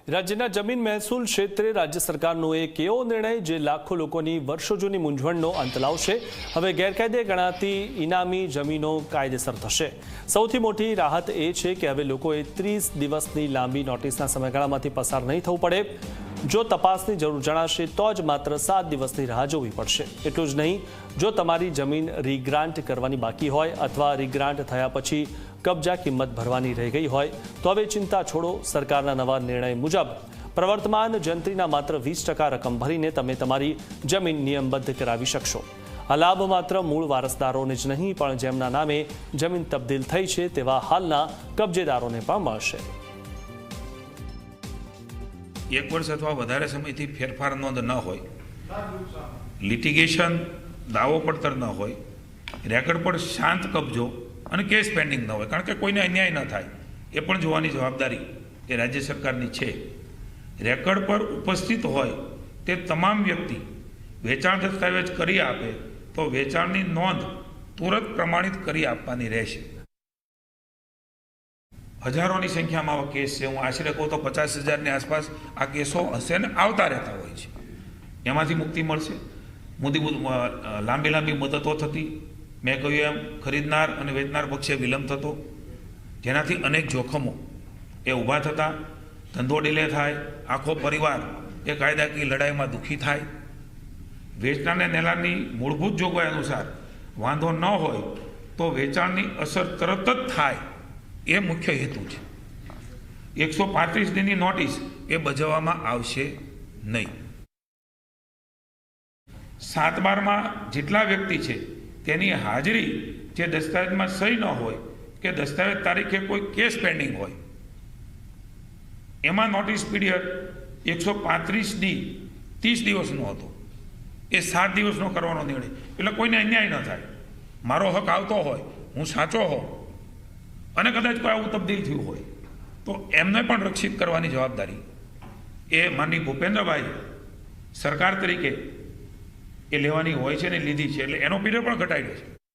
રાજ્યના જમીન મહેસૂલ ક્ષેત્રે રાજ્ય સરકારનો એક એવો નિર્ણય જે લાખો લોકોની વર્ષો જૂની મૂંઝવણનો અંત લાવશે। હવે ગેરકાયદે ગણાતી ઇનામી જમીનો કાયદેસર થશે। સૌથી મોટી રાહત એ છે કે હવે લોકોએ 30 દિવસની લાંબી નોટિસના સમયગાળામાંથી પસાર નહીં થવું પડે। જો તપાસની જરૂર જણાશે તો જ માત્ર 7 દિવસની રાહ જોવી પડશે। એટલું જ નહીં, જો તમારી જમીન રીગ્રાન્ટ કરવાની બાકી હોય અથવા રીગ્રાન્ટ થયા પછી કબજા કિંમત ભરવાની રહી ગઈ હોય તો હવે ચિંતા છોડો। સરકારના નવા નિર્ણય મુજબ પ્રવર્તમાન જંત્રીના માત્ર 20% રકમ ભરીને તમે તમારી જમીન નિયમબદ્ધ કરાવી શકશો। આ લાભ માત્ર મૂળ વારસદારોને જ નહીં પણ જેમના નામે જમીન તબદીલ થઈ છે તેવા હાલના કબજેદારોને પણ મળશે। 1 વર્ષ અથવા વધારે સમયથી ફેરફાર નોંધ ન હોય, લિટિગેશન દાવો પડતર ન હોય, રેકર્ડ પર શાંત કબજો અને કેસ પેન્ડિંગ ન હોય, કારણ કે કોઈને અન્યાય ન થાય એ પણ જોવાની જવાબદારી એ રાજ્ય સરકારની છે। રેકર્ડ પર ઉપસ્થિત હોય તે તમામ વ્યક્તિ વેચાણ દસ્તાવેજ કરી આપે તો વેચાણની નોંધ તુરંત પ્રમાણિત કરી આપવાની રહેશે। હજારોની સંખ્યામાં આવા કેસ છે। હું આશરે કહું તો 50,000ની આસપાસ આ કેસો હશે ને આવતા રહેતા હોય છે। એમાંથી મુક્તિ મળશે। લાંબી મુદતો થતી, મેં કહ્યું એમ ખરીદનાર અને વેચનાર પક્ષે વિલંબ થતો, જેનાથી અનેક જોખમો એ ઊભા થતા, ધંધો ડીલે થાય, આખો પરિવાર એ કાયદાકીય લડાઈમાં દુઃખી થાય। વેચનારને નેલાની મૂળભૂત જોગવાઈ અનુસાર વાંધો ન હોય તો વેચાણની અસર તરત જ થાય એ મુખ્ય હેતુ છે। 135 દિનની નોટિસ એ બજાવવામાં આવશે નહીં। 7/12માં જેટલા વ્યક્તિ છે તેની હાજરી જે દસ્તાવેજમાં સહી ન હોય કે દસ્તાવેજ તારીખે કોઈ કેસ પેન્ડિંગ હોય એમાં નોટિસ પીરિયડ 135 30 દિવસનો હતો, એ 7 દિવસનો કરવાનો નિર્ણય। એટલે કોઈને અન્યાય ન થાય, મારો હક આવતો હોય, હું સાચો હોઉં અને કદાચ કોઈ આવું તબદીલ થયું હોય તો એમને પણ રક્ષિત કરવાની જવાબદારી એ માનનીય ભૂપેન્દ્રભાઈ સરકાર તરીકે એ લેવાની હોય છે ને લીધી છે। એટલે એનો પીરિયડ પણ ઘટાડ્યો છે।